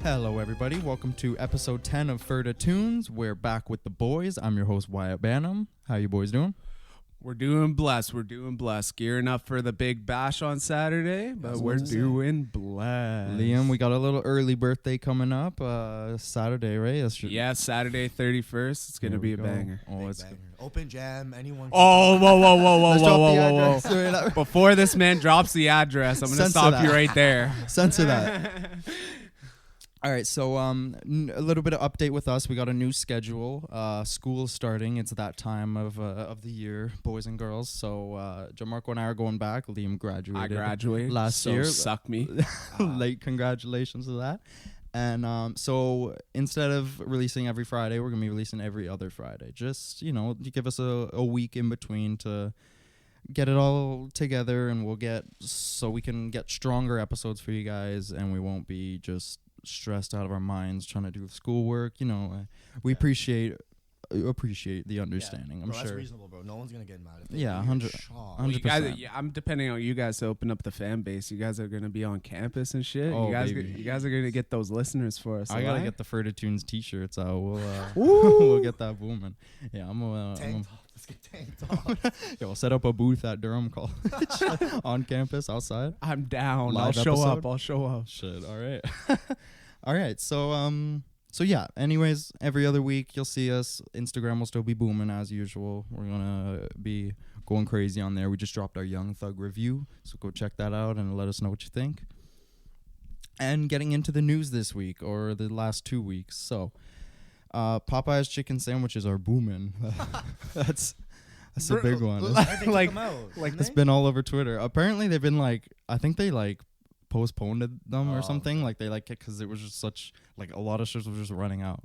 Hello, everybody. Welcome to episode 10 of Ferda Tunes. We're back with the boys. I'm your host, Wyatt Banham. How you boys doing? We're doing blessed. Gearing up for the big bash on Saturday, but we're doing blessed. Liam, we got a little early birthday coming up. Saturday, right? Yeah, Saturday 31st. It's going to be a banger. Oh, it's banger. Open jam. Anyone. Oh, Let's drop the whoa. address. Before this man drops the address, I'm going to stop you right there. Censor that. All right, so a little bit of update with us. We got a new schedule. School's starting. It's that time of the year, boys and girls. So Jamarco and I are going back. Liam graduated. I graduated last year. Suck me. Late congratulations to that. And so instead of releasing every Friday, we're going to be releasing every other Friday. Just, you give us a week in between to get it all together, and we can get stronger episodes for you guys, and we won't be just stressed out of our minds trying to do schoolwork. We appreciate the understanding. I'm bro, sure that's reasonable, bro. No one's gonna get mad at it. Yeah, 100%. Well, you guys, I'm depending on you guys to open up the fan base. You guys are gonna be on campus and shit. Oh, you guys are gonna get those listeners for us. I gotta get the Ferda Tunes t-shirts out. We'll get that booming. Yeah, Let's get tank top. Yeah, we'll set up a booth at Durham College on campus outside. I'm down. Live I'll show up. Shit. All right. All right. So yeah. Anyways, every other week you'll see us. Instagram will still be booming as usual. We're gonna be going crazy on there. We just dropped our Young Thug review, so go check that out and let us know what you think. And getting into the news this week, or the last 2 weeks. So Popeye's chicken sandwiches are booming. That's a big one. It's been all over Twitter. Apparently they've been I think they postponed them or something. Like they it because it was just such a lot of shirts were just running out.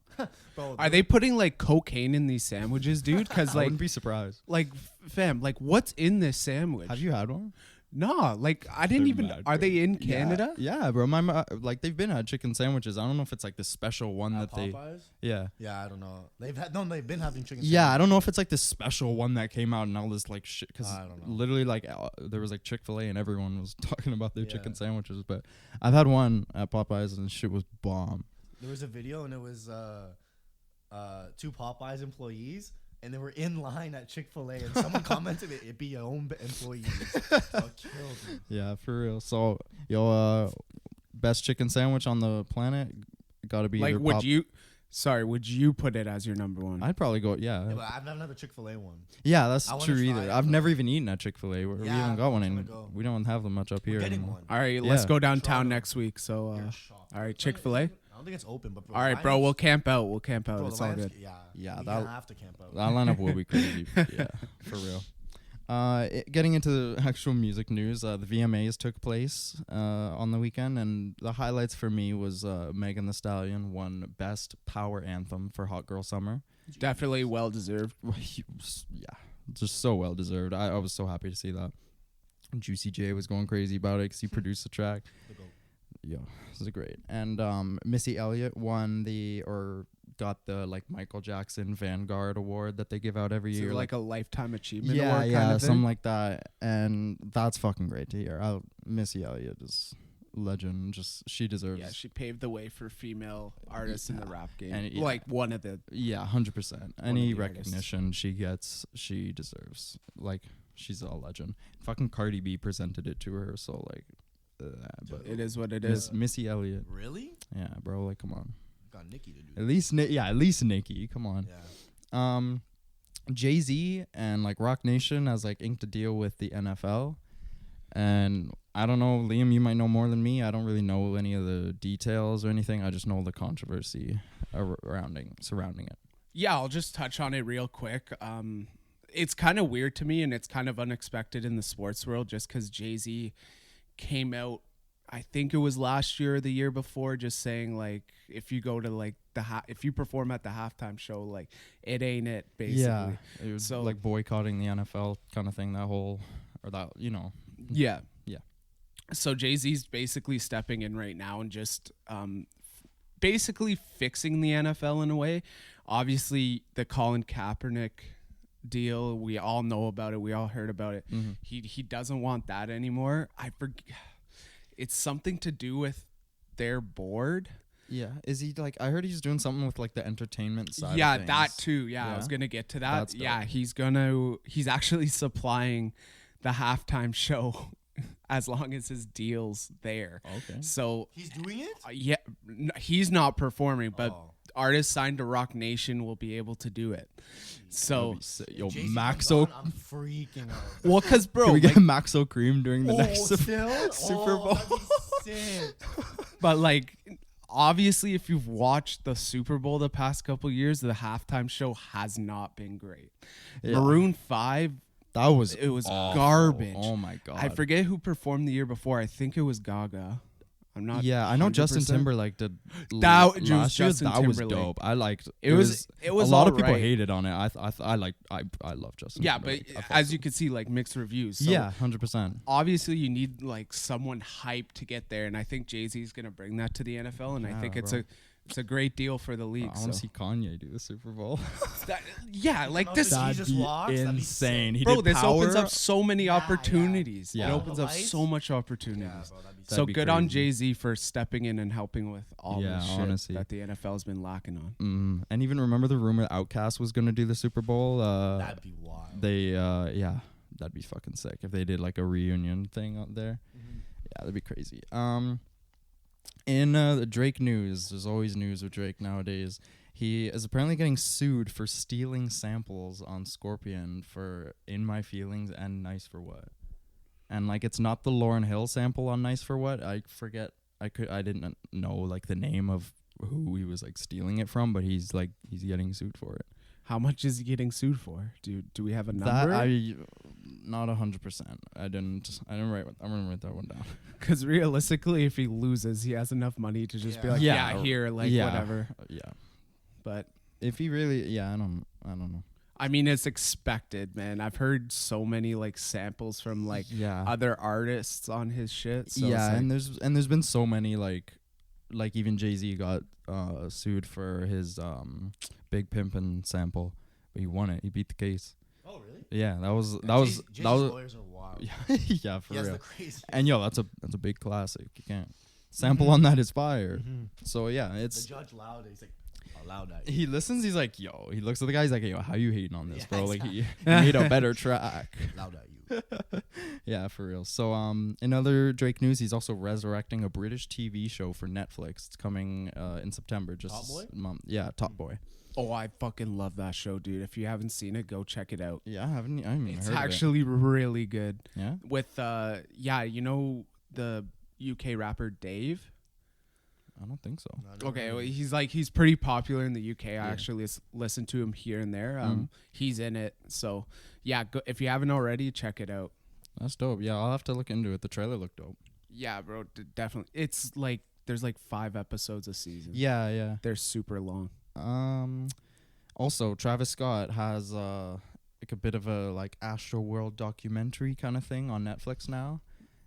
Bro, are they putting cocaine in these sandwiches, dude? Because I wouldn't be surprised. Fam, what's in this sandwich? Have you had one? No, I didn't even. Mad, are they in Canada? Yeah, bro. My they've been had chicken sandwiches. I don't know if it's this special one that Popeyes? Yeah, I don't know. They've been having chicken. Yeah, I don't know if it's this special one that came out and all this shit. Because literally there was Chick-fil-A and everyone was talking about their chicken sandwiches. But I've had one at Popeyes and shit was bomb. There was a video and it was 2 Popeyes employees. And they were in line at Chick-fil-A, and someone commented it'd be your own employees. So it killed me. Yeah, for real. So, best chicken sandwich on the planet got to be would you put it as your number one? I'd probably go, yeah, but I've never had a Chick-fil-A one. Yeah, that's true either. I've never even eaten at Chick-fil-A. We haven't got one, and go. we don't have them much up here anymore. One. All right, let's go downtown next week. So, all right, Chick-fil-A. I don't think it's open, but all right, bro, we'll camp out. Bro, it's all good. Yeah, that have to camp out. That lineup will be crazy. Yeah, for real. Getting into the actual music news, the VMAs took place on the weekend, and the highlights for me was Megan Thee Stallion won Best Power Anthem for Hot Girl Summer. Definitely well deserved. Yeah, just so well deserved. I was so happy to see that. Juicy J was going crazy about it because he produced the track. Yeah, this is great. And Missy Elliott got the Michael Jackson Vanguard Award that they give out every year, a lifetime achievement award. Yeah, something like that. And that's fucking great to hear. Missy Elliott is legend. Just she deserves. Yeah, she paved the way for female artists in the rap game. And, one of the 100%. Any recognition she gets, she deserves. She's a legend. Fucking Cardi B presented it to her, so but it is what it is. Missy Elliott. Really? Yeah, bro. Come on. Got Nicki to do that. At least Nicki. Come on. Yeah. Jay-Z and Rock Nation has inked a deal with the NFL, and I don't know, Liam, you might know more than me. I don't really know any of the details or anything. I just know the controversy surrounding it. Yeah, I'll just touch on it real quick. It's kind of weird to me, and it's kind of unexpected in the sports world, just because Jay-Z came out, I think it was last year or the year before, just saying if you go to if you perform at the halftime show, it ain't it, basically. Yeah, it was boycotting the NFL kind of thing. Yeah. So Jay-Z's basically stepping in right now and just basically fixing the NFL in a way. Obviously, the Colin Kaepernick deal, we all know about it, we all heard about it. Mm-hmm. He doesn't want that anymore. I forget, it's something to do with their board. Yeah. Is he like? I heard he's doing something with like the entertainment side. Yeah, of things. that too. Yeah, I was gonna get to that. That's dope. Yeah, he's actually supplying the halftime show as long as his deal's there. Okay. So He's doing it. yeah, he's not performing, but Oh. artists signed to Rock Nation will be able to do it. So, Yo, Jay-Z Maxo. comes on, I'm freaking out. well, cause bro, Can we get like, Maxo Cream during the next still? Super Bowl? That'd be sick. but like, obviously, if you've watched the Super Bowl the past couple years, the halftime show has not been great. Yeah. Maroon 5, That was it was awful. garbage. Oh my god. I forget who performed the year before. I think it was Gaga. I'm not. Yeah, I know Justin 100%. Timberlake did That l- was last year. Justin That was Timberlake. dope. I liked It was a a lot of people alright. hated on it. I love Justin. Yeah, but Timberlake. I fuck as with you can see, like mixed reviews. So yeah, 100%. obviously you need like someone hyped to get there, and I think Jay-Z is gonna bring that to the NFL, and I Yeah, think bro. it's a great deal for the league. I want to so. see Kanye do the Super Bowl. Yeah, like Not this, just- Jesus walks, that'd be insane. sick. He bro. did This opens Power. up so many Yeah, opportunities. yeah. It Yeah. opens up so much opportunities. Yeah, bro, that'd be So That'd be good on crazy. Jay-Z for stepping in and helping with all Yeah, the shit honestly. that the NFL's been lacking on. And even remember the rumor that Outkast was gonna do the Super Bowl. That'd be wild. They yeah, that'd be fucking sick if they did like a reunion thing out there. Mhm. Yeah, that'd be crazy. In the Drake news, there's always news with Drake nowadays. He is apparently getting sued for stealing samples on Scorpion for "In My Feelings" and "Nice for What." And like, it's not the Lauryn Hill sample on "Nice for What." I forget. I didn't know like the name of who he was like stealing it from, but he's getting sued for it. How much is he getting sued for? Do we have a That number? I not 100%. I'm gonna write that one down. Because realistically, if he loses, he has enough money to just be Yeah. like, Yeah. yeah, here, like Yeah. whatever. Yeah. But If he really, yeah, I don't know. I mean, it's expected, man. I've heard so many like samples from like Yeah. other artists on his shit. So yeah, it's like, and there's been so many like even Jay-Z got sued for his Big Pimpin' sample, but he won it. He beat the case. Oh really? Yeah, that was Jay's lawyers are wild. yeah, for He has real. the crazy. And yo, that's a big classic. You can't sample on that is fire. Mhm. So yeah, The it's judge loud. He's like, loud at he listens. He's like, yo. He looks at the guy. He's like, yo, how you hating on this, Yeah, bro? Like he made a better track. loud at you. Yeah, for real. So, in other Drake news, he's also resurrecting a British TV show for Netflix. It's coming in September. Just Top Boy? month. Yeah, Top Boy. oh, I fucking love that show, dude. If you haven't seen it, go check it out. Yeah, I haven't even It's heard actually really good. of it. Yeah. With yeah, you know the UK rapper Dave. I don't think so. Okay, well, he's pretty popular in the UK. I Yeah. actually listen to him here and there. Mhm. He's in it, so yeah. If you haven't already, check it out. That's dope. Yeah, I'll have to look into it. The trailer looked dope. Yeah, bro, definitely. It's like there's like 5 episodes a season. Yeah, yeah. They're super long. Also, Travis Scott has like a bit of a like Astro World documentary kind of thing on Netflix now.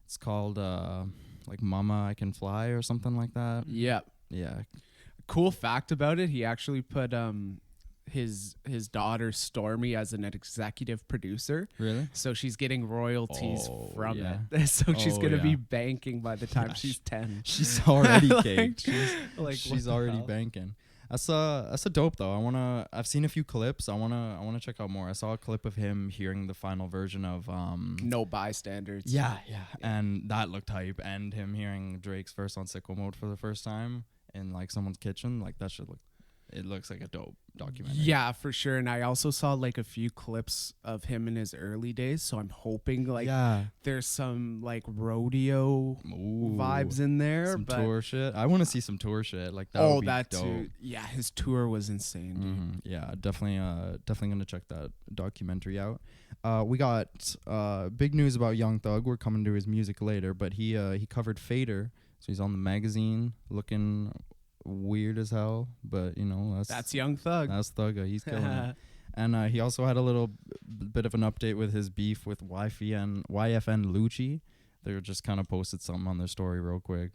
It's called like Mama I Can Fly or something like that. Yeah. Yeah. Cool fact about it: he actually put his daughter Stormy as an executive producer, Really? so she's getting royalties Oh, from yeah. it. So she's Oh, gonna yeah. be banking by the time Yeah, she's 10. She's already Like- caked. like, She's what the already hell? banking. That's a dope though. I've seen a few clips. I wanna check out more. I saw a clip of him hearing the final version of No bystanders. yeah, and that looked hype. And him hearing Drake's verse on Sicko Mode for the first time in like someone's kitchen, like that it looks like a dope documentary. Yeah, for sure. And I also saw like a few clips of him in his early days. So I'm hoping like yeah. there's some like rodeo Ooh, vibes in there. some But tour shit. I want to see some tour shit. Like that. oh, would be that dope. too. Yeah, his tour was insane, dude. Yeah, definitely gonna check that documentary out. We got big news about Young Thug. We're coming to his music later, but he covered Fader, so he's on the magazine looking weird as hell. But you know That's Young Thug. that's Thugga. He's killing it. And he also had a little bit of an update with his beef with YFN Lucci. They were just kind of posted something on their story real quick.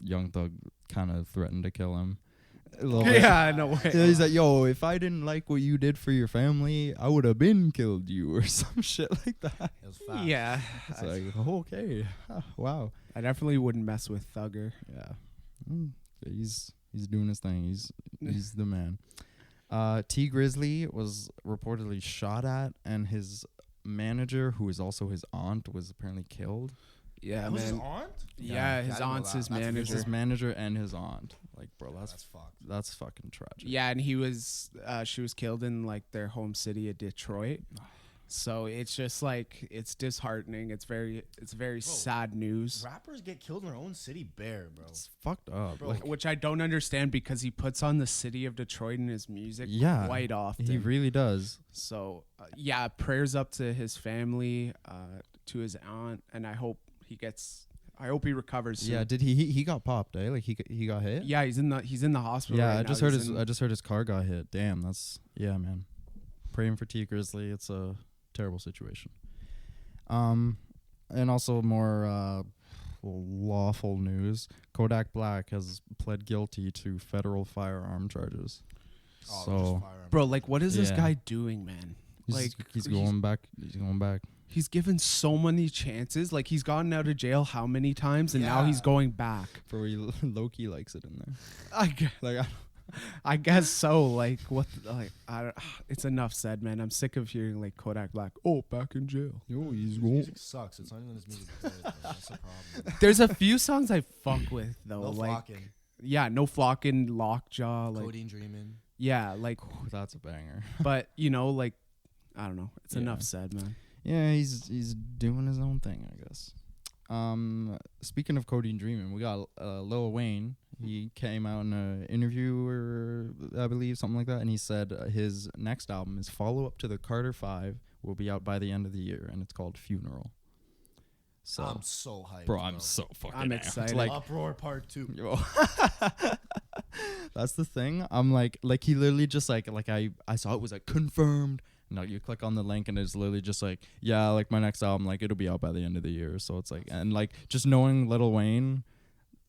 Young Thug kind of threatened to kill him. A little bit. Yeah, no way. Yeah, he's like, yo, if I didn't like what you did for your family, I would have been killed you or some shit like that. It was fast. Yeah, It's like, okay, wow, I definitely wouldn't mess with Thugger. yeah. He's doing his thing. He's the man. T Grizzly was reportedly shot at, and his manager, who is also his aunt, was apparently killed. Yeah, That was man. his aunt? Yeah, his aunt's his That's manager. His manager and his aunt. Like, bro, That's fucked. that's fucking tragic. Yeah, and she was killed in like their home city of Detroit. So it's just like it's disheartening. It's very sad news. Rappers get killed in their own city, bro. It's fucked up. Bro, Like, Which I don't understand because he puts on the city of Detroit in his music quite often. he really does. So yeah, prayers up to his family, to his aunt, and I hope he recovers soon. Yeah, did he got popped, eh? Like he got hit? Yeah, he's in the hospital. Yeah, right I now. just heard his car got hit. Damn, man. Praying for T Grizzly. It's a terrible situation. And also more lawful news. Kodak Black has pled guilty to federal firearm charges. Oh, So just firearm. Bro, like what is this Yeah. guy doing, man? he's going back. He's going back. He's given so many chances. Like he's gotten out of jail how many times, and now Yeah. he's going back. For he Loki likes it in there. Like I guess so. Like what? It's enough said, man. I'm sick of hearing like Kodak Black. Oh, back in jail. Yo, he's His music sucks. It's not even his music good, bro. That's the problem. There's a few songs I fuck with though. No like flocking. yeah, no flocking, lockjaw. Like Codeine dreaming. yeah, like That's a banger. but like I don't know. It's Yeah. enough said, man. Yeah, he's doing his own thing, I guess. Speaking of Codeine Dreaming, we got Lil Wayne. He came out in an interview, or I believe something like that, and he said his next album, his follow-up to the Carter 5, will be out by the end of the year, and it's called Funeral. So, I'm so hyped. bro, I'm so fucking I'm amped. excited. Like, Uproar Part 2. yo. That's the thing. I'm like he literally just like I saw it was like confirmed. No, you click on the link and it's literally just like, yeah, like my next album, like it'll be out by the end of the year. So it's like, and like just knowing Lil Wayne,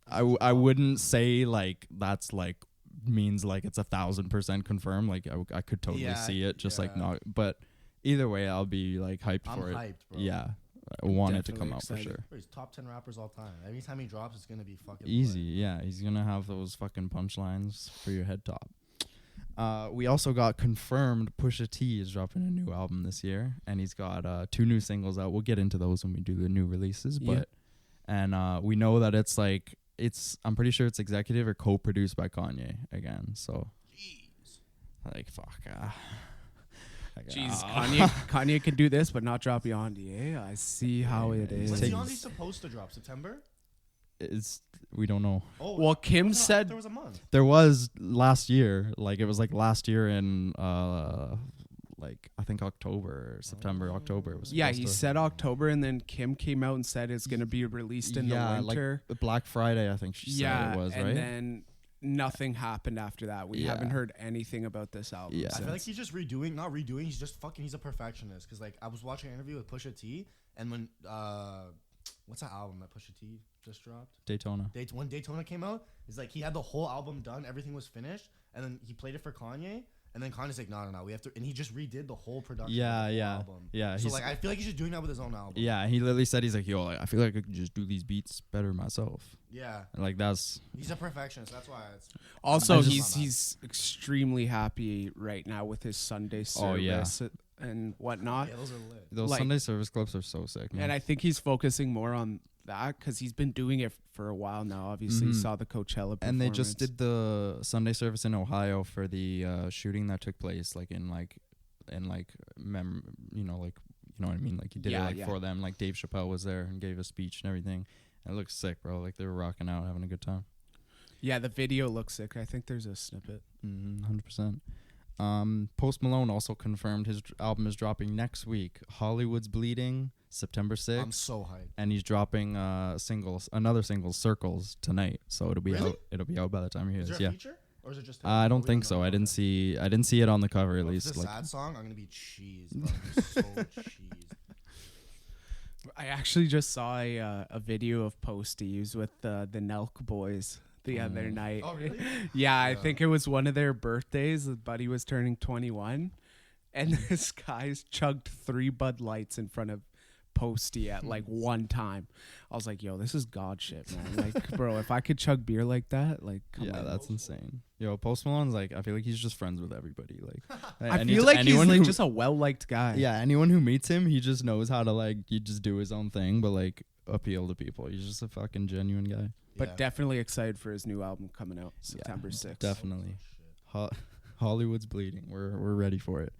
I wouldn't say like that's like means like it's 1,000% confirmed. Like I could totally see it, just like not. But either way, I'll be like hyped I'm for it. hyped, bro. Yeah, I want it to Definitely come out for excited. sure. Bro, he's top 10 rappers all time. Anytime he drops, it's gonna be fucking Easy, lit. yeah. He's gonna have those fucking punchlines for your head top. We also got confirmed Pusha T is dropping a new album this year, and he's got 2 new singles out. We'll get into those when we do the new releases, but and we know that it's like I'm pretty sure it's executive or co-produced by Kanye again. So, like fuck. Jeez, Kanye could do this, but not drop Yandhi. I see how it is. When's Takes- Yandhi supposed to drop? September? We don't know. Oh, Well, Kim no, said there was a month. There was last year, like it was like last year in like I think October, September, October. It was yeah, supposed he to- said October, and then Kim came out and said it's gonna be released in the winter. like Black Friday, I think she said it was, and right? then nothing happened after that. We Yeah. haven't heard anything about this album. Yeah. I feel like since. he's just not redoing. He's just fucking. He's a perfectionist. Cause like I was watching an interview with Pusha T, and when what's that album that Pusha T just dropped? Daytona. When Daytona came out, it's like he had the whole album done, everything was finished, and then he played it for Kanye, and then Kanye's like, no, we have to, and he just redid the whole production. Yeah, of the whole yeah, album. yeah. So He's like I feel like he's just doing that with his own album. yeah. He literally said he's like, yo, like, I feel like I could just do these beats better myself. Yeah. And, like that's He's a perfectionist. That's why. It's, Also, I just- he's extremely happy right now with his Sunday Oh, yeah. service and whatnot. yeah, those are lit. those Like- Sunday service clips are so sick, man. And I think he's focusing more on that because he's been doing it for a while now. Obviously, you Mhm. saw the Coachella performance. And they just did the Sunday service in Ohio for the shooting that took place, like in what I mean, like he did it Yeah, like yeah. for them. Like Dave Chappelle was there and gave a speech and everything. It looks sick, bro. Like they were rocking out, having a good time. Yeah, the video looks sick. I think there's a snippet. 100%. Post Malone also confirmed his album is dropping next week. Hollywood's Bleeding, September 6th. I'm so hyped. And he's dropping another single, Circles, tonight. So it'll be Really? out. It'll be out by the time he Is hears. there a Yeah. feature? Or is it just him? I Or don't we think know? so. I didn't Okay. see it on the cover at Well, if least. it's a Like sad song, I'm gonna be cheesed. Bro. I'm so cheesed. I actually just saw a video of Posty. He was with the Nelk boys the other night. Oh really? Yeah, I Yeah. think it was one of their birthdays. The buddy was turning 21, and this guy's chugged 3 Bud Lights in front of posty at like one time. I was like, yo, this is god shit, man. Like, bro, if I could chug beer like that, like, come Yeah, on. that's insane. Yo, Post Malone's like, I feel like he's just friends with everybody. Like, I feel like he's like just a well-liked guy. Yeah, anyone who meets him, he just knows how to like, he just do his own thing, but like appeal to people. He's just a fucking genuine guy. But definitely excited for his new album coming out September 6th. Definitely. Hollywood's bleeding. We're ready for it.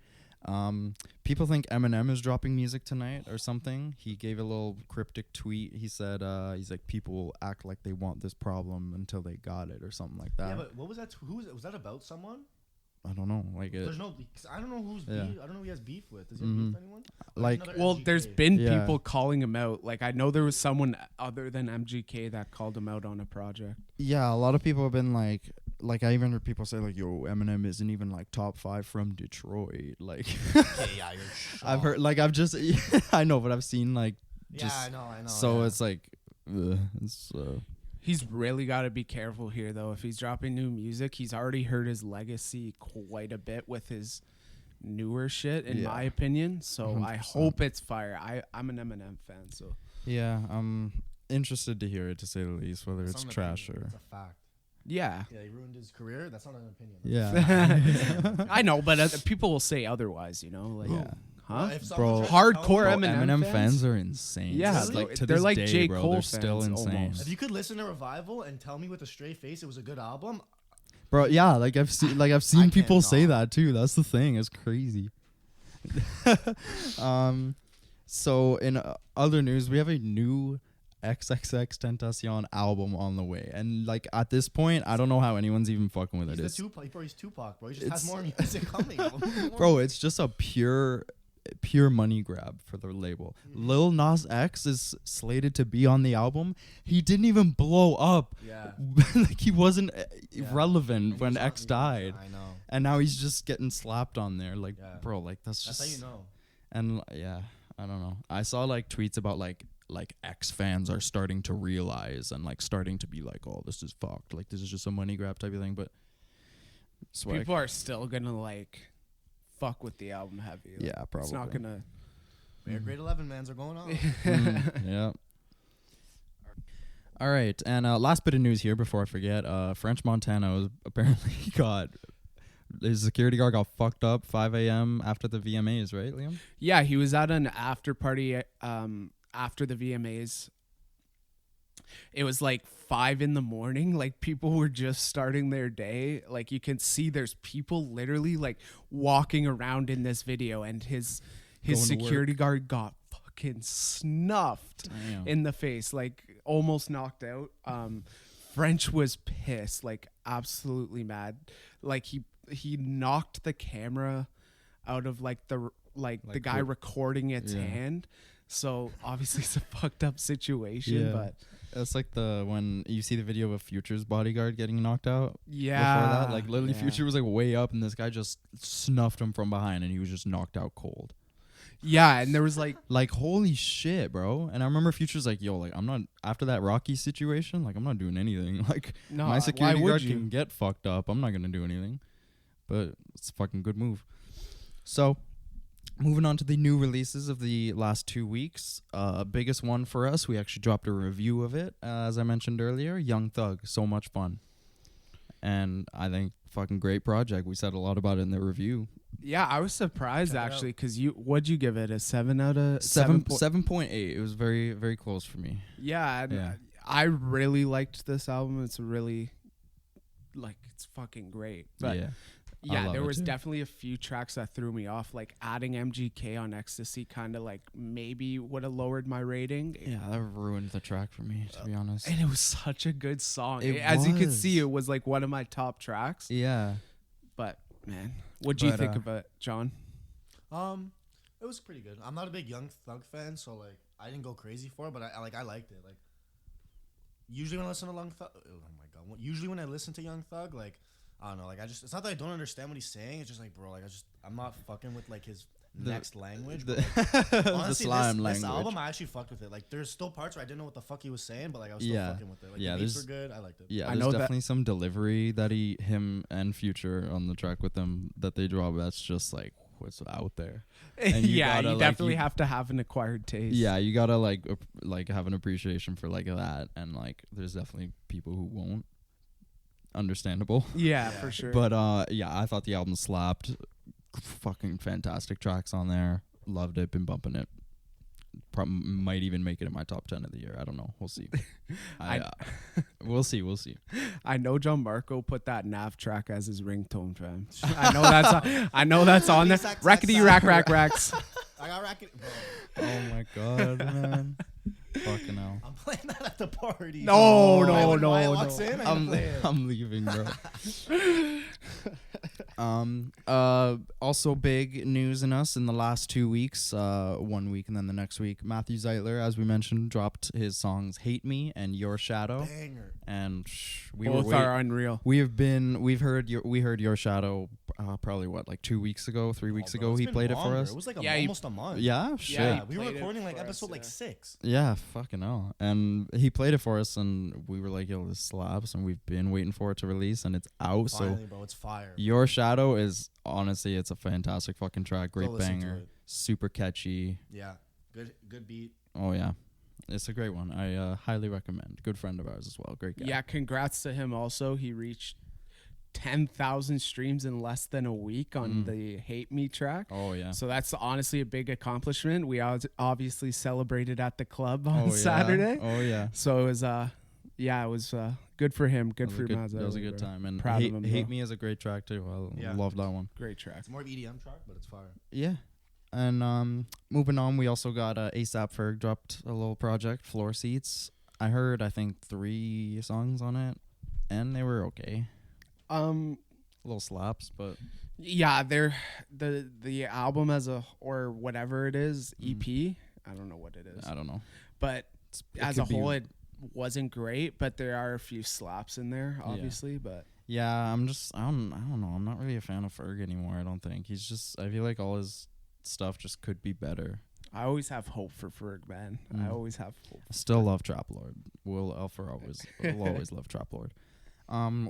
People think Eminem is dropping music tonight or something. He gave a little cryptic tweet. He said, he's like, people will act like they want this problem until they got it or something like that. Yeah, but what was that? Who was that about? Someone? I don't know. Like, there's no. I don't know who's. Beef. I don't know who he has beef with. Does he have beef with anyone? Like, well, MGK. there's been people calling him out. Like, I know there was someone other than MGK that called him out on a project. Yeah, a lot of people have been like I even heard people say like, yo, Eminem isn't even like top 5 from Detroit. Like, Yeah, you're I've heard, like, I've just, I know, but I've seen like, just, I know. so it's like, He's really got to be careful here, though. If he's dropping new music, he's already hurt his legacy quite a bit with his newer shit, in my opinion. So 100%. I hope it's fire. I'm an Eminem fan, so. Yeah, I'm interested to hear it, to say the least, whether it's trash or. That's a fact. Yeah. Yeah, he ruined his career. That's not an opinion. Yeah. I know, but people will say otherwise, you know? Like, huh? Bro, hardcore bro, Eminem fans are insane. Yeah, like, to they're this like day, J. bro, Cole they're fans still insane. almost. If you could listen to Revival and tell me with a straight face it was a good album, Bro, yeah, like I've seen people say cannot. that too. That's the thing. It's crazy. So in other news, we have a new XXXtentacion album on the way, and like at this point, I don't know how anyone's even fucking with it. he's Tupac, bro. He's Tupac, bro. He just has more music coming. Bro, it's just a pure money grab for the label. Lil Nas X is slated to be on the album. He didn't even blow up. Yeah. Like, he wasn't relevant when he's X not- died. I know. And now he's just getting slapped on there. Like, bro, like that's That's just. how you know. And I don't know. I saw like tweets about like X fans are starting to realize and like starting to be like, oh, this is fucked. Like, this is just a money grab type of thing. But People are still gonna like fuck with the album heavy. Like, yeah, probably. It's not gonna. Grade 11 mans are going on. Yeah. All right, and last bit of news here before I forget. French Montana was apparently his security guard got fucked up 5 a.m. after the VMAs, right, Liam? Yeah, he was at an after party after the VMAs. It was like 5 a.m. Like, people were just starting their day. Like, you can see there's people literally like walking around in this video, and his security guard got fucking snuffed in the face, like almost knocked out. French was pissed, like absolutely mad. Like, he knocked the camera out of like the guy recording its hand. So obviously it's a fucked up situation, but it's like when you see the video of a Future's bodyguard getting knocked out. Yeah. Before that, like literally Future was like way up, and this guy just snuffed him from behind, and he was just knocked out cold. Yeah, and there was like holy shit, bro. And I remember Future's like, yo, like I'm not, after that Rocky situation, like I'm not doing anything. Like, no, my security why would guard you? can get fucked up. I'm not gonna do anything. But it's a fucking good move. So, moving on to the new releases of the last 2 weeks. Biggest one for us, we actually dropped a review of it, as I mentioned earlier. Young Thug, so much fun. And I think fucking great project. We said a lot about it in the review. Yeah, I was surprised actually, because what'd you give it, a 7 out of 7.8. It was very, very close for me. Yeah, and I really liked this album. It's really, like, it's fucking great. But yeah, there was definitely a few tracks that threw me off. Like, adding MGK on Ecstasy kind of like maybe would have lowered my rating. Yeah, that ruined the track for me, to be honest. And it was such a good song. It As you can was. see, it was like one of my top tracks. Yeah. But man, what'd you think of it, John? It was pretty good. I'm not a big Young Thug fan, so like I didn't go crazy for it, but I liked it. Like, usually when I listen to Young Thug, usually when I listen to Young Thug, like, I don't know, like it's not that I don't understand what he's saying. It's just like, bro, like I'm not fucking with like his next language. But, like, honestly, this album, I actually fucked with it. Like, there's still parts where I didn't know what the fuck he was saying, but like I was still fucking with it. Like, the beats were good. I liked it. Yeah, I there's know definitely some delivery that him and Future on the track with them that they draw. That's just like, what's out there. And you yeah, gotta, you like, definitely have to have an acquired taste. Yeah, you gotta like have an appreciation for like that, and like there's definitely people who won't. Understandable. Yeah, for sure. But yeah, I thought the album slapped. Fucking fantastic tracks on there. Loved it. Been bumping it. Might even make it in my top 10 of the year. I don't know. We'll see. We'll see. We'll see. I know John Marco put that nav track as his ringtone, fam. I know that's on there. Rackety rack rack racks. I got racket. Oh my god, man. Fucking hell. I'm playing that at the party. No. When Wyatt walks in, I'm leaving, bro. Also big news in us in the last 2 weeks, 1 week and then the next week. Matthew Zeitler, as we mentioned, dropped his songs "Hate Me" and "Your Shadow," banger. and Both are unreal. We heard Your Shadow probably like 2 weeks ago, 3 weeks ago. He played longer. it for us. It was like almost a month. Yeah, shit. Yeah, we were recording like episode like 6. Yeah, fucking hell. And he played it for us, and we were like, yo, this slaps, and we've been waiting for it to release, and it's out. Finally, bro, it's fire. Your Shadow is, honestly, it's a fantastic fucking track. Great banger. Super catchy. Yeah, good beat. Oh, yeah. It's a great one. I highly recommend. Good friend of ours as well. Great guy. Yeah, congrats to him also. He reached 10,000 streams in less than a week on the Hate Me track. Oh, yeah. So that's honestly a big accomplishment. We obviously celebrated at the club on Saturday. Oh, yeah. So it was, it was good for him. Good for Matt. That was a good time. And Proud of him, Hate Me is a great track, too. I love that one. Great track. It's more of EDM track, but it's fire. Yeah. And moving on, we also got ASAP Ferg dropped a little project, Floor Seats. I heard, I think, 3 songs on it, and they were okay. Little slaps, but yeah, they're the album or whatever it is, EP. I don't know what it is. I don't know. But as a whole, it wasn't great. But there are a few slaps in there, obviously. But yeah, I don't know. I'm not really a fan of Ferg anymore. I don't think I feel like all his stuff just could be better. I always have hope for Ferg, man. I always have hope. I still love Trap Lord. We'll always love Trap Lord.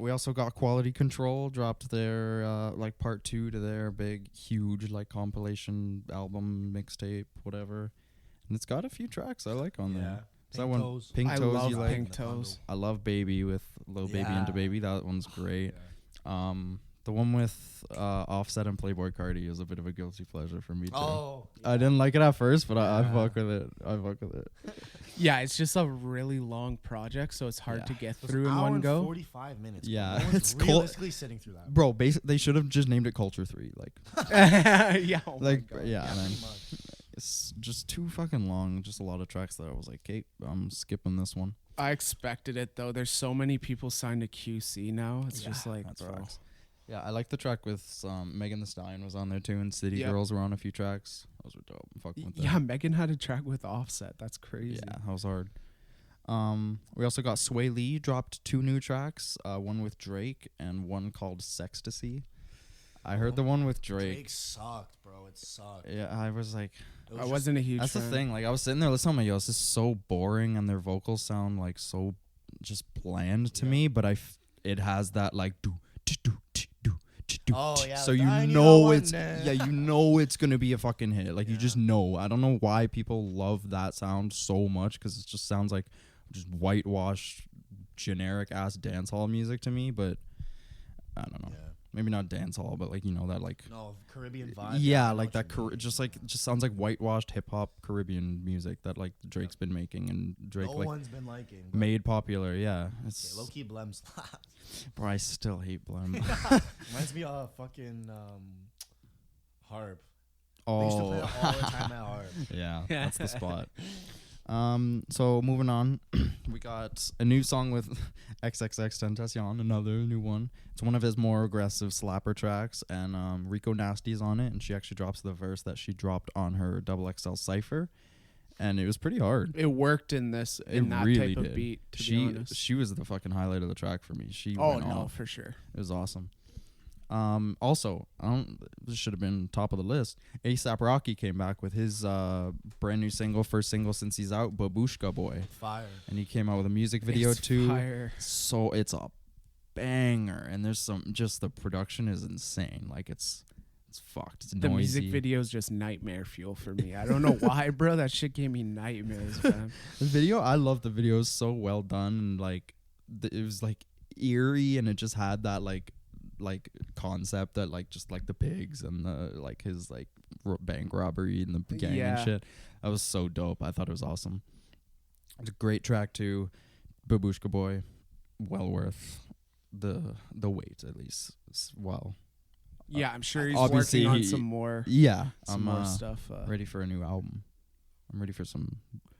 We also got Quality Control dropped their like part 2 to their big huge like compilation album mixtape whatever, and it's got a few tracks I like on there. Pink Toes. Pink Toes. I you love like? Pink Toes. I love Baby with Lil Baby and DaBaby. That one's great. Yeah. The one with Offset and Playboi Carti is a bit of a guilty pleasure for me too. Oh, I didn't like it at first, but I fuck with it. Yeah, it's just a really long project, so it's hard to get through in one go. 45 minutes. Yeah, no one's it's realistically sitting through that. Bro, they should have just named it Culture 3. Like, yeah, man. It's just too fucking long. Just a lot of tracks that I was like, okay, I'm skipping this one. I expected it though. There's so many people signed to QC now. It's just like, that's bro. facts. Yeah, I like the track with Megan Thee Stallion was on there too, and City Yep. Girls were on a few tracks. Those were dope. I'm fucking with that. Yeah, Megan had a track with Offset. That's crazy. Yeah, that was hard. We also got Sway Lee dropped 2 new tracks, one with Drake and one called Sextasy. I heard the one with Drake sucked, bro. It sucked. Yeah, I was like, I wasn't a huge that's fan. the thing. Like, I was sitting there listening, I'm like, yo, this is so boring, and their vocals sound like so just bland to me. But it has that like do. Oh yeah. So you know it's gonna be a fucking hit. Like you just know. I don't know why people love that sound so much, because it just sounds like just whitewashed, generic ass dancehall music to me. But I don't know. Yeah. Maybe not dancehall, but like that like Caribbean vibe. Yeah, like that. Just sounds like whitewashed hip hop Caribbean music that like Drake's been making, and Drake one's been liking. Made popular. Yeah, it's low key Blem slaps. Bro, I still hate Blem. Reminds me of fucking Harp. Oh, They used to play that all the time at Harp. Yeah, that's the spot. So moving on, we got a new song with XXXtentacion, another new one. It's one of his more aggressive slapper tracks, and Rico Nasty's on it, and she actually drops the verse that she dropped on her XXL Cypher, and it was pretty hard. It worked in that really type did. of beat. To be honest, she was the fucking highlight of the track for me. She went went off. For sure. It was awesome. Also, this should have been top of the list. ASAP Rocky came back with his brand new single, first single since he's out, Babushka Boy. Fire. And he came out with a music video too. Fire. So it's a banger, and there's just the production is insane. Like it's It's fucked. It's The noisy. music video is just nightmare fuel for me. I don't know why, bro. That shit gave me nightmares, man. The video, I love the video. It's so well done, and like it was like eerie, and it just had that like concept that like just like the pigs and the like his like bank robbery and the gang and shit. That was so dope. I thought it was awesome. It's a great track too. Babushka Boy, well worth the wait at least. Well, Yeah, I'm sure he's obviously working on some more stuff. ready for a new album. I'm ready for some.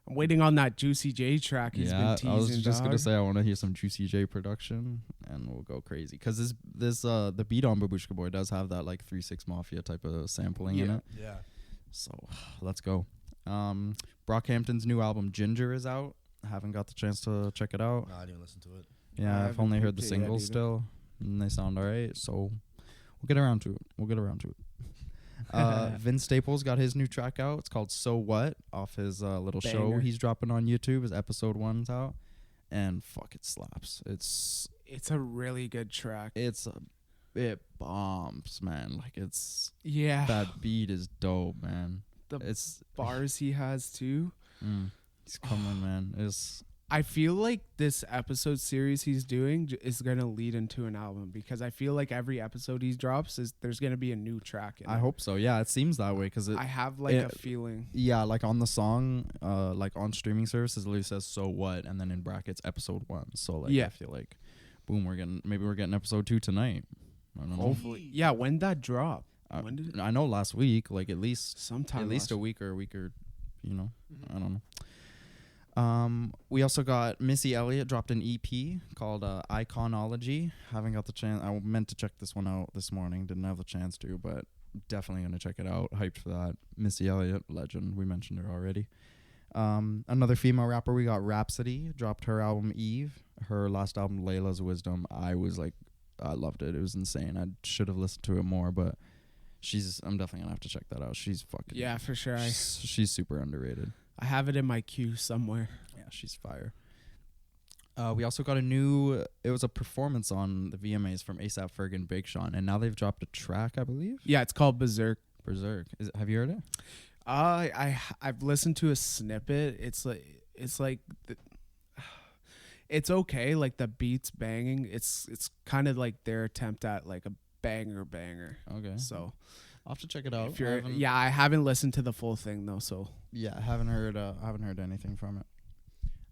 I'm waiting on that Juicy J track he's been teasing. I was just gonna dog. say I want to hear some Juicy J production, and we'll go crazy because the beat on Babushka Boy does have that like 3-6 Mafia type of sampling in it. Yeah. So let's go. Brockhampton's new album Ginger is out. I haven't got the chance to check it out. No, I didn't listen to it. Yeah, I I've only haven't heard the peeped it yet singles either. still, and they sound alright. So we'll get around to it. Vince Staples got his new track out. It's called So What, off his little show Banger. he's dropping on YouTube. His episode 1's out, and fuck, it slaps. It's a really good track. It bombs, man. Like Yeah, that beat is dope, man. The It's bars he has too. he's coming, man. I feel like this episode series he's doing is gonna lead into an album because I feel like every episode he drops there's gonna be a new track. I hope so. Yeah, it seems that way because I have like a feeling. yeah, like on the song, like on streaming services, it literally says "So What" and then in brackets episode 1. So like, Yeah. I feel like, boom, we're getting episode 2 tonight. I don't know. Hopefully, yeah. When that drop? When did it? I know last week, like at least Sometime. a week or you know, I don't know. We also got Missy Elliott dropped an EP called Iconology. Haven't got the chance. I meant to check this one out this morning. Didn't have the chance to, but definitely gonna check it out. Hyped for that. Missy Elliott, legend. We mentioned her already. Another female rapper, we got Rhapsody, dropped her album Eve. Her last album, Layla's Wisdom. I loved it. It was insane. I should have listened to it more, but I'm definitely gonna have to check that out. She's fucking, Yeah, for sure. she's super underrated. I have it in my queue somewhere. Yeah, she's fire. We also got it was a performance on the VMAs from A$AP Ferg and Big Sean, and now they've dropped a track, I believe. Yeah, it's called Berserk. Have you heard it? I've listened to a snippet. It's okay. Like the beats banging. It's kind of like their attempt at like a banger. Okay. So I'll have to check it out. I haven't listened to the full thing though. So Yeah, I haven't heard anything from it.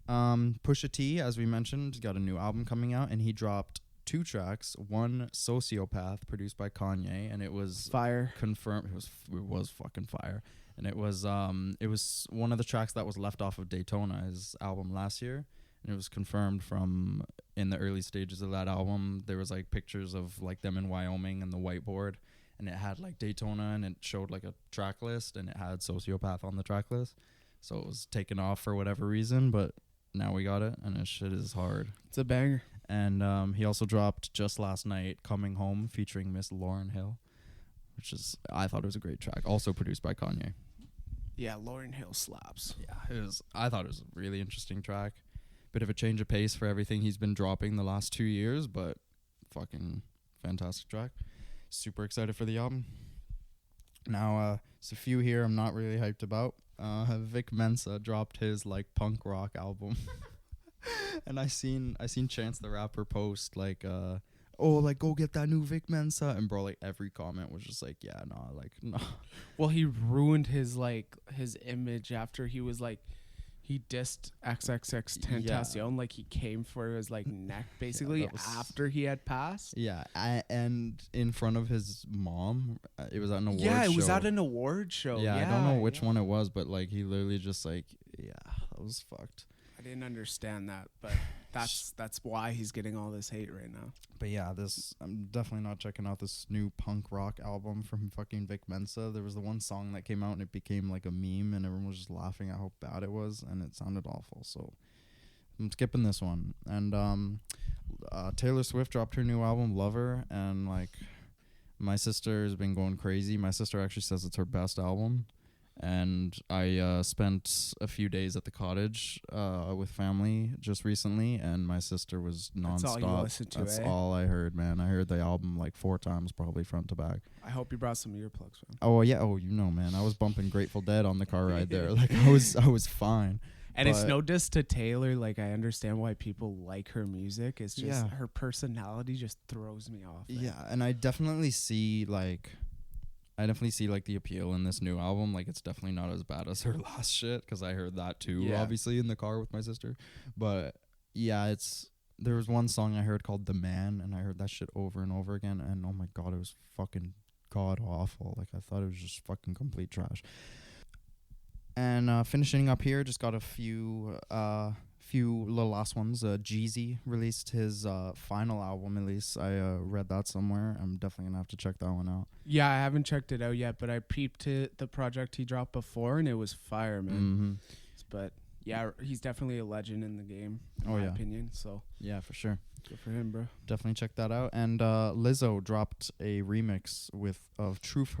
Pusha T, as we mentioned, got a new album coming out, and he dropped 2 tracks. One, Sociopath, produced by Kanye, and it was fire. confirmed. It was fucking fire, and it was one of the tracks that was left off of Daytona, his album last year, and it was confirmed from in the early stages of that album. There was like pictures of like them in Wyoming and the whiteboard, and it had like Daytona, and it showed like a track list, and it had Sociopath on the track list, so it was taken off for whatever reason, but now we got it, and this shit is hard. It's a banger. And he also dropped just last night Coming Home featuring Miss Lauryn Hill, I thought it was a great track, also produced by Kanye. Yeah, Lauryn Hill slaps. Yeah, I thought it was a really interesting track. Bit of a change of pace for everything he's been dropping the last 2 years, but fucking fantastic track. Super excited for the album. Now, there's a few here I'm not really hyped about. Vic Mensa dropped his like punk rock album. And I seen Chance the Rapper post like like go get that new Vic Mensa, and bro, like every comment was just like, yeah, no. Well, he ruined his image after he was like, he dissed XXXtentacion, like he came for his like neck basically after he had passed. Yeah, and in front of his mom, it was at an award show. Yeah, it was at an award show. Yeah, I don't know which one it was, but like he literally just like, yeah, that was fucked. I didn't understand that, but that's why he's getting all this hate right now. But yeah, I'm definitely not checking out this new punk rock album from fucking Vic Mensa. There was the one song that came out and it became like a meme, and everyone was just laughing at how bad it was, and it sounded awful. So I'm skipping this one. And Taylor Swift dropped her new album Lover, and like my sister has been going crazy. My sister actually says it's her best album. and I spent a few days at the cottage with family just recently, and my sister was nonstop. That's all you listened to, That's eh? all I heard, man. I heard the album like 4 times, probably front to back. I hope you brought some earplugs, man. Oh yeah, man. I was bumping Grateful Dead on the car ride there. Like I was fine. And it's But- no diss to Taylor. Like, I understand why people like her music. It's just Yeah. her personality just throws me off. man. Yeah, and I definitely see like the appeal in this new album. Like it's definitely not as bad as her last shit, because I heard that too, Yeah. obviously in the car with my sister. But yeah, there was one song I heard called The Man, and I heard that shit over and over again, and oh my god, it was fucking god awful. Like I thought it was just fucking complete trash. And finishing up here, just got a few little last ones. Jeezy released his final album release. I read that somewhere. I'm definitely gonna have to check that one out. Yeah, I haven't checked it out yet, but I peeped the project he dropped before, and it was fire, man. Mm-hmm. But yeah, he's definitely a legend in the game, in Oh, my yeah. opinion. So Yeah, for sure. good for him, bro. Definitely check that out. And Lizzo dropped a remix of Truth.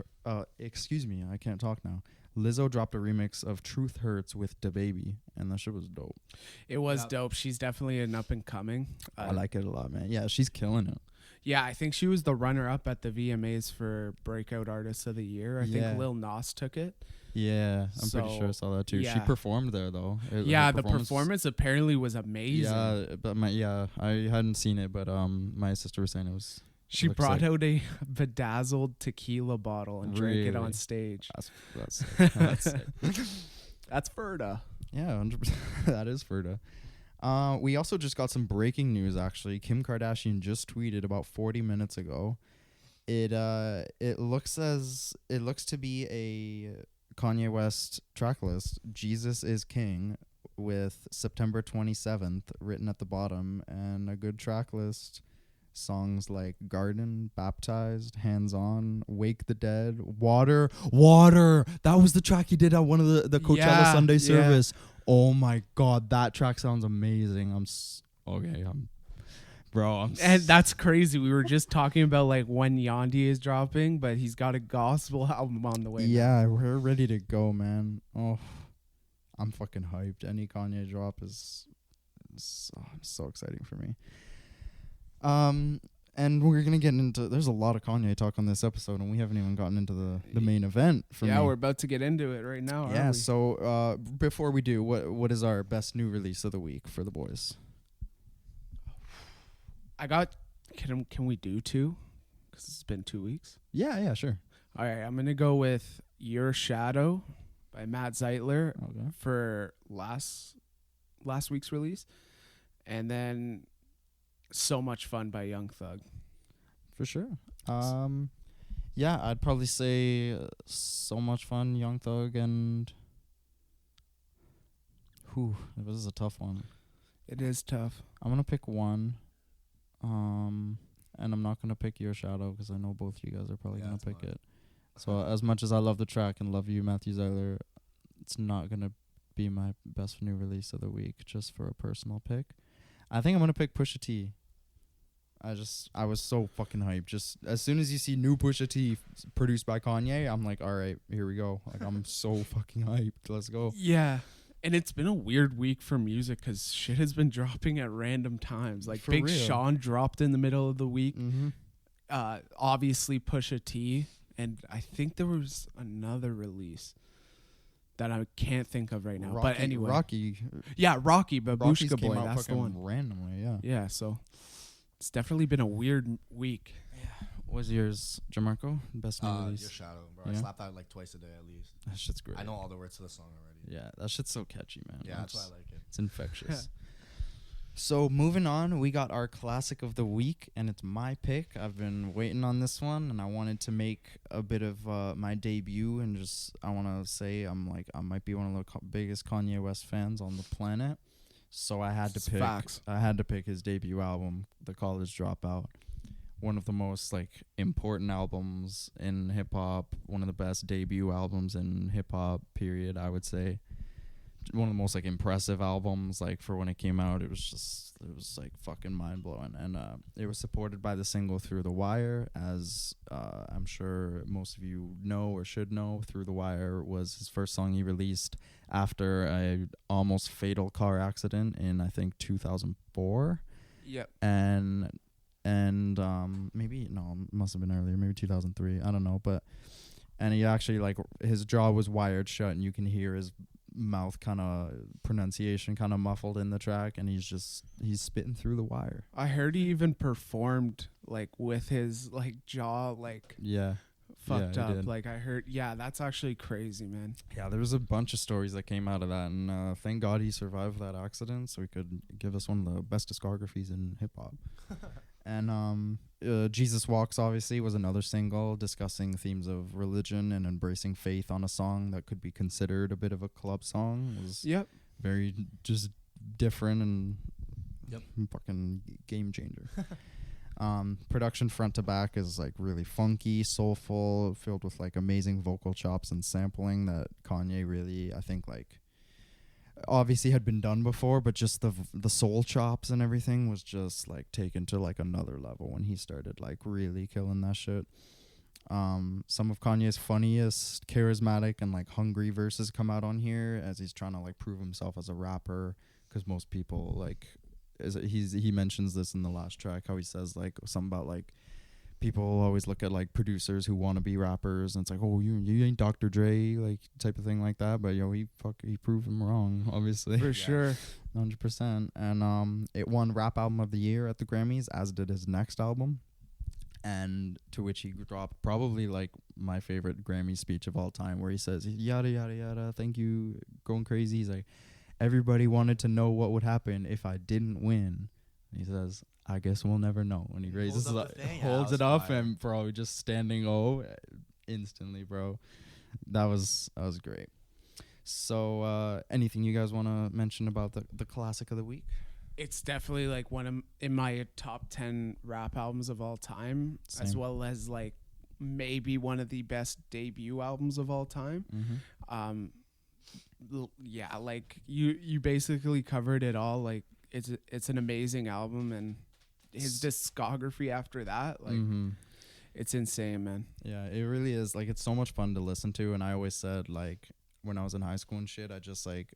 Excuse me, I can't talk now. Lizzo dropped a remix of Truth Hurts with DaBaby, and that shit was dope. It was Yep. dope. She's definitely an up and coming. I like it a lot, man. Yeah, she's killing it. Yeah, I think she was the runner-up at the VMAs for Breakout Artist of the Year. I Yeah. think Lil Nas took it. Yeah, I'm pretty sure I So, saw that too. She yeah. performed there though. Yeah, the performance apparently was amazing. Yeah, but I hadn't seen it, but my sister was saying it was. She looks brought like- out a bedazzled tequila bottle and drank it on Really? stage. That's sick. That's sick. That's Ferda. Yeah, 100%. That is Ferda. We also just got some breaking news. Actually, Kim Kardashian just tweeted about 40 minutes ago. It looks to be a Kanye West track list. Jesus is King with September 27th written at the bottom, and a good track list. Songs like Garden, Baptized, Hands On, Wake the Dead, Water. That was the track he did at one of the Coachella Yeah, Sunday yeah. service. Oh my god, that track sounds amazing. And that's crazy. We were just talking about like when Yandi is dropping, but he's got a gospel album on the way. now. Yeah, we're ready to go, man. Oh, I'm fucking hyped. Any Kanye drop is so exciting for me. And we're gonna get into. There's a lot of Kanye talk on this episode, and we haven't even gotten into the main event for me. Yeah, we're about to get into it right now. Yeah. aren't we? So before we do, what is our best new release of the week for the boys? I got. Can we do 2? Because it's been 2 weeks. Yeah, sure. All right, I'm gonna go with Your Shadow by Matt Zeitler Okay. for last week's release, and then So Much Fun by Young Thug. For sure. Yeah, I'd probably say So Much Fun, Young Thug, and this is a tough one. It is tough. I'm gonna pick one, and I'm not gonna pick Your Shadow because I know both you guys are probably Yeah, gonna that's pick fine. it. So as much as I love the track and love you, Matthew Zeiler, it's not gonna be my best new release of the week. Just for a personal pick, I think I'm gonna pick Pusha T. I was so fucking hyped. Just as soon as you see new Pusha T produced by Kanye, I'm like, all right, here we go. Like I'm so fucking hyped. Let's go. Yeah. And it's been a weird week for music because shit has been dropping at random times. Like For Big real. Sean dropped in the middle of the week. Mm-hmm. Obviously Pusha T. And I think there was another release that I can't think of right now. But anyway. Rocky. Yeah, Rocky, Rocky's Babushka came Boy. out That's the fucking one. randomly. Yeah. Yeah, so it's definitely been a weird week. What was yours, Jamarco? Best new Your release. Shadow, bro. I Yeah? slap that like twice a day at least. That shit's great. I know all the words to the song already. Yeah, that shit's so catchy, man. Yeah, that's why I like it. It's infectious. So moving on, we got our classic of the week, and it's my pick. I've been waiting on this one, and I wanted to make a bit of my debut, and I want to say I might be one of the biggest Kanye West fans on the planet. So I had to It's pick. facts. I had to pick his debut album, The College Dropout. One of the most important albums in hip hop. One of the best debut albums in hip hop. Period. I would say. one of the most like impressive albums. Like for when it came out, it was like fucking mind blowing. And it was supported by the single "Through the Wire," as I'm sure most of you know or should know. "Through the Wire" was his first song he released after a almost fatal car accident in I think 2004. Yep. And maybe no, must have been earlier, maybe 2003. I don't know, but and he actually like his jaw was wired shut, and you can hear his mouth kind of pronunciation kind of muffled in the track, and he's spitting through the wire. I heard he even performed like with his like jaw like fucked he up. did. Like I heard, that's actually crazy, man. Yeah, there was a bunch of stories that came out of that, and thank God he survived that accident, so he could give us one of the best discographies in hip hop. And Jesus Walks obviously was another single discussing themes of religion and embracing faith on a song that could be considered a bit of a club song. It was very just different and fucking game changer. Production front to back is like really funky, soulful, filled with like amazing vocal chops and sampling that Kanye really, I think, like obviously had been done before, but just the soul chops and everything was just like taken to like another level when he started like really killing that shit. Some of Kanye's funniest, charismatic, and like hungry verses come out on here as he's trying to like prove himself as a rapper, because most people like he mentions this in the last track, how he says like something about like people always look at like producers who want to be rappers, and it's like, oh, you ain't Dr. Dre, like type of thing like that. But he proved him wrong, obviously. For sure. 100%. And it won Rap Album of the Year at the Grammys, as did his next album, and to which he dropped probably like my favorite Grammy speech of all time, where he says yada yada yada, thank you, going crazy. He's like, everybody wanted to know what would happen if I didn't win. And he says, I guess we'll never know. And he raises holds it up, and bro, just standing instantly, bro. That was great. So anything you guys want to mention about the classic of the week? It's definitely like in my top 10 rap albums of all time. Same. As well as like maybe one of the best debut albums of all time. Like you basically covered it all. Like it's an amazing album, and his discography after that, like it's insane, man. Yeah, it really is. Like, it's so much fun to listen to. And I always said, like, when I was in high school and shit, I just like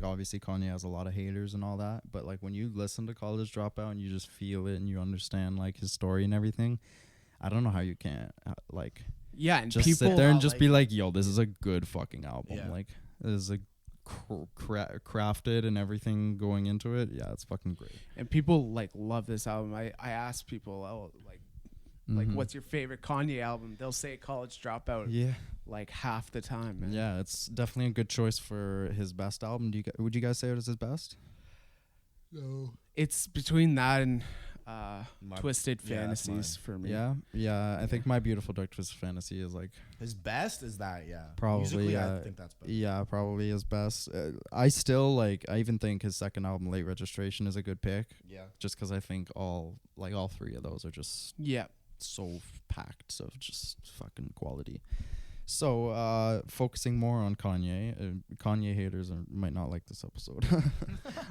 obviously Kanye has a lot of haters and all that, but like when you listen to College Dropout and you just feel it and you understand like his story and everything, I don't know how you can't and just sit there and just be like, yo, this is a good fucking album. Like, this is a crafted and everything going into it. Yeah, it's fucking great. And people like love this album. I ask people, like what's your favorite Kanye album? They'll say College Dropout. Yeah, like half the time, man. Yeah, it's definitely a good choice for his best album. Would you guys say it was his best? No, it's between that and Twisted Fantasies for me. Yeah. I think My Beautiful Dark Twisted Fantasy is like his best. Is that probably? Musically, I think that's better. Yeah, probably his best. I still like. I even think his second album, Late Registration, is a good pick. Yeah, just because I think all three of those are just so packed of just fucking quality. So, focusing more on Kanye, Kanye haters might not like this episode.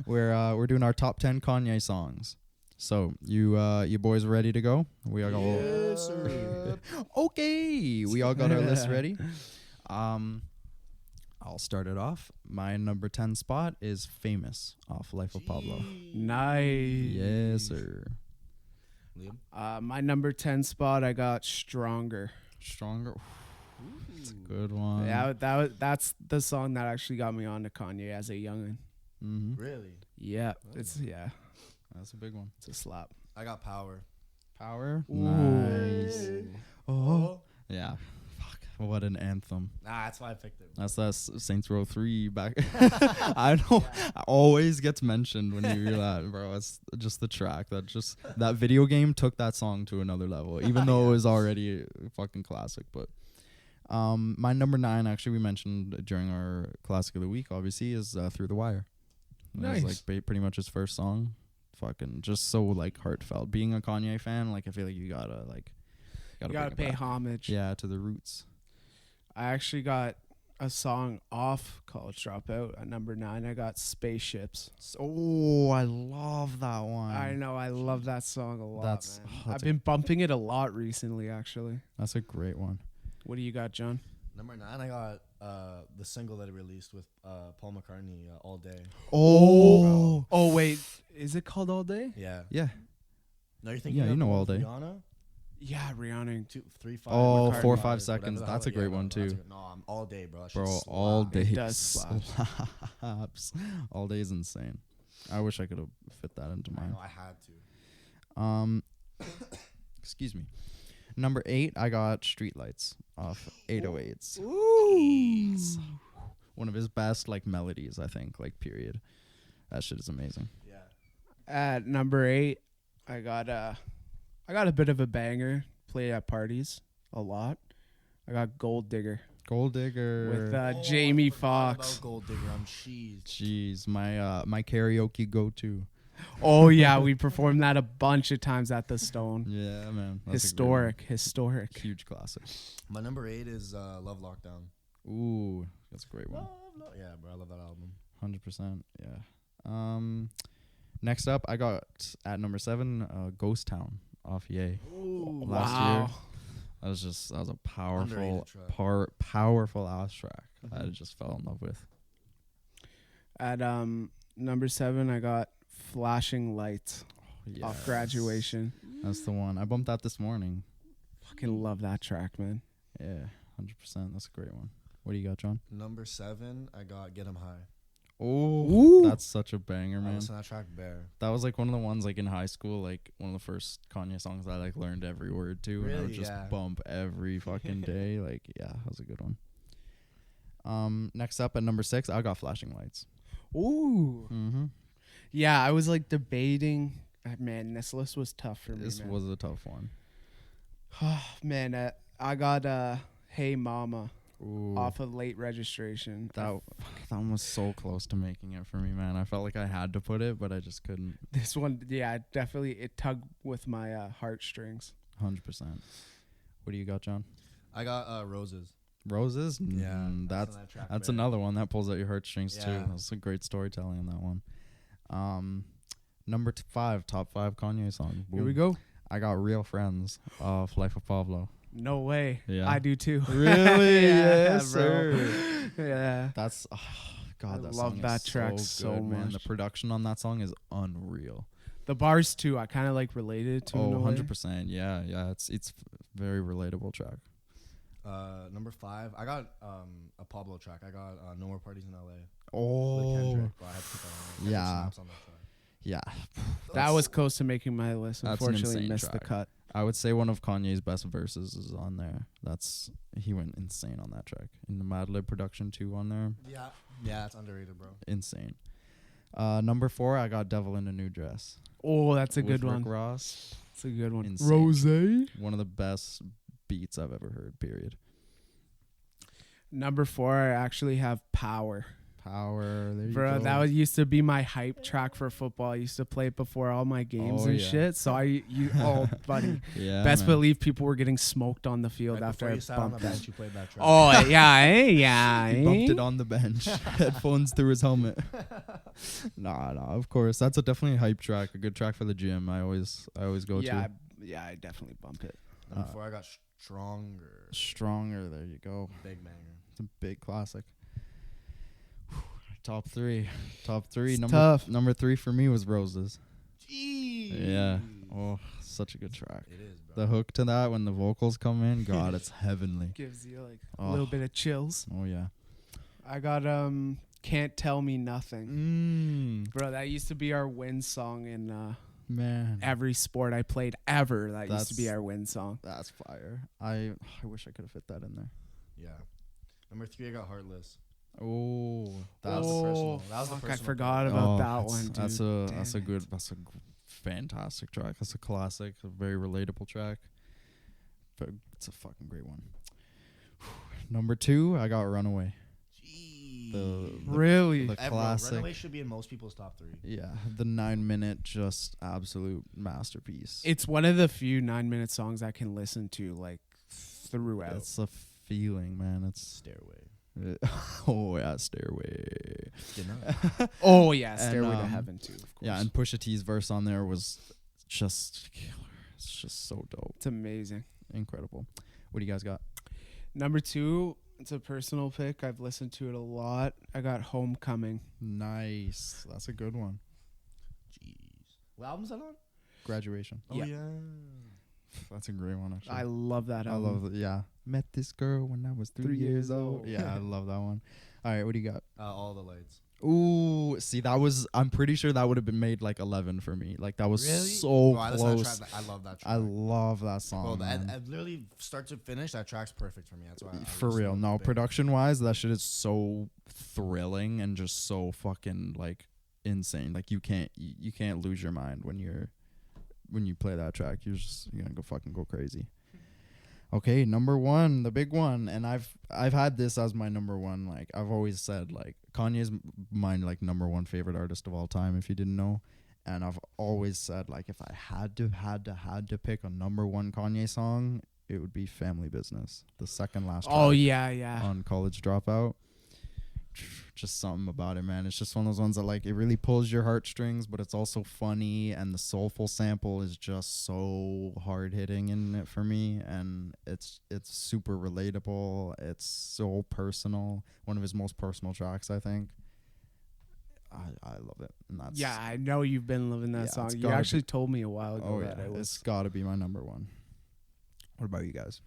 We're doing our top 10 Kanye songs. So you boys ready to go? We are yes, sir. Okay, we all got our list ready. I'll start it off. My number 10 spot is Famous off Life of Pablo. Nice. Yes, sir. Liam? My number 10 spot, I got Stronger. It's a good one. Yeah, that's the song that actually got me on to Kanye as a youngin'. Really? Yeah, oh. That's a big one. It's a slap. I got Power. Ooh. Nice. Oh. Yeah. Fuck. What an anthem. Nah, that's why I picked it. That's Saints Row 3 back. I know. Always gets mentioned when you hear that, bro. It's just the track. That video game took that song to another level, even though it was already a fucking classic. But my number 9, actually, we mentioned during our classic of the week, obviously, is Through the Wire. Nice. It was like pretty much his first song. Fucking just so like heartfelt. Being a Kanye fan, like I feel like you gotta pay homage. Yeah, to the roots. I actually got a song off College Dropout at number 9. I got Spaceships. Oh, I love that one. I know, I love that song a lot, That's- man. that's I've been bumping it a lot recently, actually. That's a great one. What do you got, John? Number 9, I got the single that it released with Paul McCartney, All Day. Oh, Oh, wait. Is it called All Day? Yeah. yeah. No, you're thinking Yeah, you of know the one All with Day. Rihanna? Yeah, 2, 3, 5. Oh, McCartney 4 or Bars, 5 whatever seconds. the That's hell- a great one, bro, that's too. no, I'm All Day, bro. That shit Bro, All slaps. Day It does slap. slaps. All Day is insane. I wish I could have fit that into I mine. know, I had to. Excuse me. Number 8, I got Streetlights off 808s. Ooh. One of his best like melodies, I think. Like period. That shit is amazing. Yeah. At number 8, I got a bit of a banger. Play at parties a lot. I got Gold Digger Gold Digger. with Oh, Jamie I forgot Foxx. about Gold Digger. I'm cheesed. Jeez, my karaoke go to. Oh yeah, we performed that a bunch of times at the Stone. Yeah, man. That's a great one. Historic. Huge classic. My number 8 is Love Lockdown. Ooh, that's a great one. Yeah, bro. I love that album. 100%. Yeah. Next up, I got at number 7, Ghost Town off Yay. Ooh. Last Wow. year. That was a powerful Underrated track. powerful ass track. I just fell in love with. At number 7, I got Flashing Lights Yes. off Graduation. That's the one. I bumped that this morning. Fucking love that track, man. Yeah, 100%. That's a great one. What do you got, John? Number 7, I got Get 'Em High. Oh, Ooh. that's such a banger, I man. listen to that track bare. That was like one of the ones like in high school, like one of the first Kanye songs I like learned every word to, and I would Really? just Yeah. bump every fucking day. Like, yeah, that was a good one. Next up at number 6, I got Flashing Lights. Ooh. Mm-hmm. Yeah, I was like debating. Man, this list was tough for me. This man. was a tough one. Man, I got Hey Mama Ooh, off of Late Registration. that one was so close to making it for me, man. I felt like I had to put it, but I just couldn't. This one, yeah, definitely it tugged with my heartstrings. 100%. What do you got, John? I got Roses. Roses? Yeah, That's that track that's bare. another one that pulls out your heartstrings too. Yeah. That's a great storytelling in that one. Number 5, top 5 Kanye song. Here we Boom. go. I got Real Friends of Life of Pablo. No way. Yeah. I do too. Really? Yeah, Yes, bro. sir. Yeah. That's God. I that love song that is track so so good, man. The much. production on that song is unreal. The bars too, I kind of like related to. in a Oh, way. 100%. Yeah, yeah. It's very relatable track. Number 5, I got a Pablo track. I got No More Parties in LA. With Oh, Kendrick, but I had to put that on. Kendrick Yeah. snaps on that track. yeah. That was close to making my list. That's an Unfortunately, insane missed the track. cut. I would say one of Kanye's best verses is on there. He went insane on that track. And the Madlib production too on there, Yeah. Yeah, it's underrated, bro. insane. Number 4, I got Devil in a New Dress. Oh, that's a with good one. Rick Ross. That's a good one. Insane. Rose. One of the best beats I've ever heard. Period. Number 4, I actually have Power. Power. There you Bro, go. that was used to be my hype track for football. I used to play it before all my games Oh, and yeah. shit. So buddy, Yeah, best man. believe people were getting smoked on the field Right after before I you sat on the bumped it. bench, you played that track. Oh yeah, He bumped it on the bench. Headphones through his helmet. Nah, of course. That's definitely a hype track. A good track for the gym. I always go yeah, to. I definitely bump it. Number 4, I got Stronger. Stronger. There you go. Big banger. It's a big classic. Top 3. It's tough. Number 3 for me was Roses. Jeez. Yeah. Oh, such a good track. It is, bro. The hook to that when the vocals come in, God, it's heavenly. Gives you like Oh. a little bit of chills. Oh yeah. I got Can't Tell Me Nothing. Bro, that used to be our win song in Man, every sport I played ever. That used to be That's- our win song. that's fire. I wish I could have fit that in there. Yeah. Number 3, I got Heartless. Oh, That was the personal. That was the Fuck, I personal forgot pick. about that that's- one, dude. That's a Damn good. it. That's a fantastic track. That's a classic. A very relatable track. But it's a fucking great one. Number 2, I got Runaway. Jeez. The Really? the Bro, classic. Runaway should be in most people's top 3. Yeah, the 9-minute just absolute masterpiece. It's one of the few 9-minute songs I can listen to like throughout. It's a feeling, man. It's Stairway. Oh yeah, Stairway. You know? Oh yeah, And, Stairway to Heaven too. Of course. Yeah, and Pusha T's verse on there was just killer. It's just so dope, It's amazing. incredible. What do you guys got? Number 2, it's a personal pick. I've listened to it a lot. I got Homecoming. Nice, that's a good one. Jeez. What album's that on? Graduation. Oh Yeah. yeah. That's a great one actually. I love that I album. love it. Yeah, met this girl when I was 3 years old. Yeah, I love that one. All right, what do you got? All the Lights. Ooh, see, that was. I'm pretty sure that would have been made like 11 for me. Like that was Really? so Bro, I listen to that close. track, I love that track. I love that song. Bro, man. I literally start to finish, that track's perfect for me. That's why. For real, no, production wise, that shit is so thrilling and just so fucking like insane. Like you can't lose your mind when you play that track. You're gonna go crazy. Okay, number 1, the big one, and I've had this as my number 1. Like I've always said, like Kanye's my like number 1 favorite artist of all time. If you didn't know, and I've always said like if I had to pick a number 1 Kanye song, it would be Family Business, the second last. Oh track yeah. on College Dropout. Just something about it, man. It's just one of those ones that like it really pulls your heartstrings, but it's also funny, and the soulful sample is just so hard hitting in it for me, and it's super relatable. It's so personal. One of his most personal tracks, I think. I love it, and that's Yeah, I know you've been loving that Yeah, song. it's You gotta actually told me a while ago Oh that yeah, it was it's got to be my number 1. What about you guys?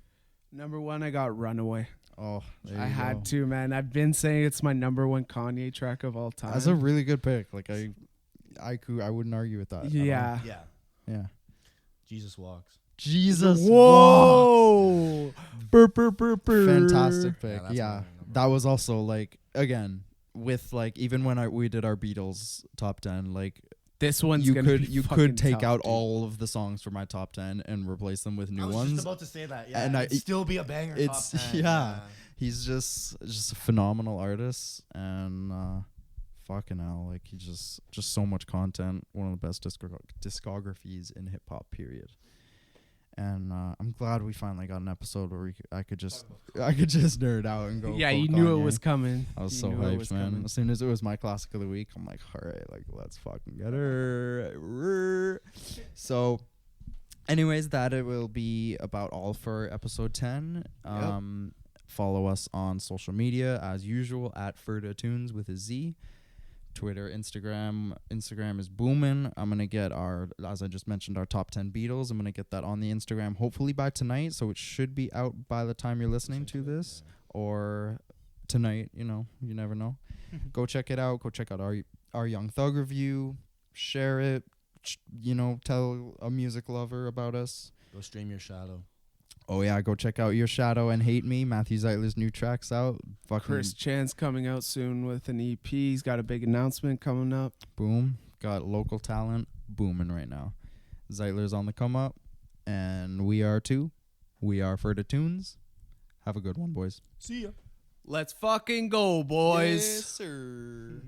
number 1. I got Runaway. Oh, there I you had go. to, man. I've been saying it's my number 1 Kanye track of all time. That's a really good pick. Like I wouldn't argue with that. at all. yeah. Yeah. Yeah. Jesus Walks. Jesus. Walks. Whoa! Fantastic pick. that's Yeah, my number that was also like again with like even when we did our Beatles top 10, like This one's you gonna could be you fucking could take tough, out dude. all of the songs for my top 10 and replace them with new I was ones. just about to say that. Yeah, And it'd still be a banger. it's- top 10, yeah. He's just a phenomenal artist, and fucking hell, like he just so much content. One of the best discographies in hip hop, period. And I'm glad we finally got an episode where I could just nerd out and go. Yeah, full you knew Kanye. it was coming. I was You so knew it hyped, was man. coming. As soon as it was my classic of the week, I'm like, all right, like let's fucking get her. So, anyways, that it will be about all for episode 10. Follow us on social media as usual at Ferda Tunes with a Z. Twitter, Instagram. Instagram is booming. I'm gonna get as I just mentioned, our top 10 Beatles. I'm gonna get that on the Instagram hopefully by tonight, so it should be out by the time you're listening to this, or tonight. You know, you never know. Go check it out. Go check out our Young Thug review. Share it. Tell a music lover about us. Go stream Your Shadow. Oh yeah, go check out Your Shadow and Hate Me. Matthew Zeitler's new track's out. Fucking Chris Chan's coming out soon with an EP. He's got a big announcement coming up. boom. Got local talent booming right now. Zeitler's on the come up, and we are too. We are Ferda Tunes. Have a good one, boys. See ya. Let's fucking go, boys. Yes, sir.